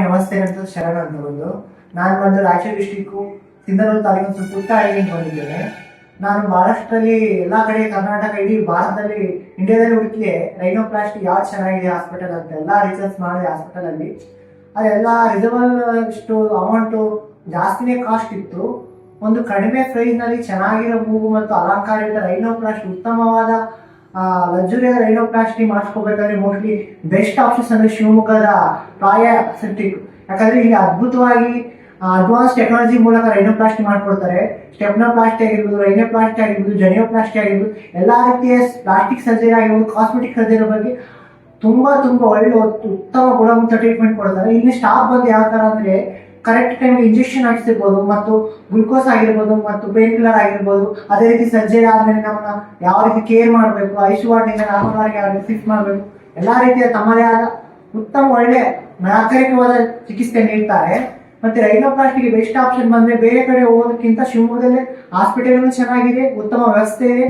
ನಮಸ್ತೆ ಅಂತ ಶರಣ ಅಂತ ಬಂದು ನಾನು ಒಂದು ರಾಯಚೂರು ಡಿಸ್ಟಿಕ್ಕು ಸಿಂಧನೂರು ತಾಲೂಕು ಪುಟ್ಟ ಹಳ್ಳಿಗೆ ಬಂದಿದ್ದೇನೆ. ನಾನು ಮಹಾರಾಷ್ಟ್ರದಲ್ಲಿ ಎಲ್ಲ ಕಡೆ ಕರ್ನಾಟಕ ಇಡೀ ಭಾರತದಲ್ಲಿ ಇಂಡಿಯಾದಲ್ಲಿ ಹುಡುಕಿದೆ ರೈನೋಪ್ಲಾಸ್ಟಿ ಯಾವ್ದು ಚೆನ್ನಾಗಿದೆ ಹಾಸ್ಪಿಟಲ್ ಅಂತ ಎಲ್ಲ ರಿಸರ್ಚ್ ಮಾಡಿದೆ ಹಾಸ್ಪಿಟಲಲ್ಲಿ. ಅದೆಲ್ಲ ರಿಸರ್ವಲ್ ಇಷ್ಟು ಅಮೌಂಟು ಜಾಸ್ತಿನೇ ಕಾಸ್ಟ್ ಇತ್ತು. ಒಂದು ಕಡಿಮೆ ಪ್ರೈಸ್ನಲ್ಲಿ ಚೆನ್ನಾಗಿರೋ ಮೂಗು ಮತ್ತು ಅಲಂಕಾರಿತ ರೈನೋಪ್ಲಾಸ್ಟಿ ಉತ್ತಮವಾದ ಲಕ್ಸುರಿಯಾದ ರೈನೋಪ್ಲಾಸ್ಟಿ ಮಾಡಿಸ್ಕೋಬೇಕಾದ್ರೆ ಮೋಸ್ಟ್ಲಿ ಬೆಸ್ಟ್ ಆಪ್ಷನ್ಸ್ ಅಂದರೆ ಶಿವಮೊಗ್ಗದ ಪ್ರಾಯ ಸೆಂಟ್ರಿಕ್. ಯಾಕಂದರೆ ಇಲ್ಲಿ ಅದ್ಭುತವಾಗಿ ಅಡ್ವಾನ್ಸ್ ಟೆಕ್ನಾಲಜಿ ಮೂಲಕ ರೈನೋಪ್ಲಾಸ್ಟಿ ಮಾಡಿಕೊಡ್ತಾರೆ. ಸ್ಟೆಪ್ನೋಪ್ಲಾಸ್ಟಿ ಆಗಿರ್ಬೋದು, ರೈನೋಪ್ಲಾಸ್ಟಿ ಆಗಿರ್ಬೋದು, ಜನಿಯೋಪ್ಲಾಸ್ಟಿ ಆಗಿರ್ಬೋದು, ಎಲ್ಲ ರೀತಿಯ ಪ್ಲಾಸ್ಟಿಕ್ ಸರ್ಜರಿ ಆಗಿರ್ಬೋದು, ಕಾಸ್ಮೆಟಿಕ್ ಸರ್ಜರಿ ಬಗ್ಗೆ ತುಂಬ ಒಳ್ಳೆ ಉತ್ತಮ ಗುಣಮಟ್ಟ ಟ್ರೀಟ್ಮೆಂಟ್ ಕೊಡ್ತಾರೆ. ಇಲ್ಲಿ ಸ್ಟಾಫ್ ಬಂದು ಯಾವ ಥರ ಅಂದರೆ ಕರೆಕ್ಟ್ ಟೈಮ್ಗೆ ಇಂಜೆಕ್ಷನ್ ಹಾಕಿಸಿರ್ಬೋದು ಮತ್ತು ಗ್ಲುಕೋಸ್ ಆಗಿರ್ಬೋದು ಮತ್ತು ಪೇನ್ ಕಿಲ್ಲರ್ ಆಗಿರ್ಬೋದು. ಅದೇ ರೀತಿ ಸರ್ಜರಿ ಆದಮೇಲೆ ನಮ್ಮನ್ನ ಯಾವ ರೀತಿ ಕೇರ್ ಮಾಡಬೇಕು, ಐಸು ವಾರ್ಡ್ನಿಂದ ನಾರ್ಮಲ್ ವಾರ್ಡ್ಗೆ ಯಾವ ರೀತಿ ಶಿಫ್ಟ್ ಮಾಡಬೇಕು, ಎಲ್ಲ ರೀತಿಯ ತಮ್ಮದೇ ಆದ ಉತ್ತಮ ಒಳ್ಳೆ ನಾಗರಿಕವಾದ ಚಿಕಿತ್ಸೆ ನೀಡ್ತಾರೆ. ಮತ್ತೆ ರೈನೋಪ್ಲಾಸ್ಟಿಗೆ ಬೆಸ್ಟ್ ಆಪ್ಷನ್ ಬಂದರೆ ಬೇರೆ ಕಡೆ ಹೋಗೋದಕ್ಕಿಂತ ಶಿವಮೊಗ್ಗದಲ್ಲೇ ಹಾಸ್ಪಿಟಲ್ ಚೆನ್ನಾಗಿದೆ, ಉತ್ತಮ ವ್ಯವಸ್ಥೆ ಇದೆ.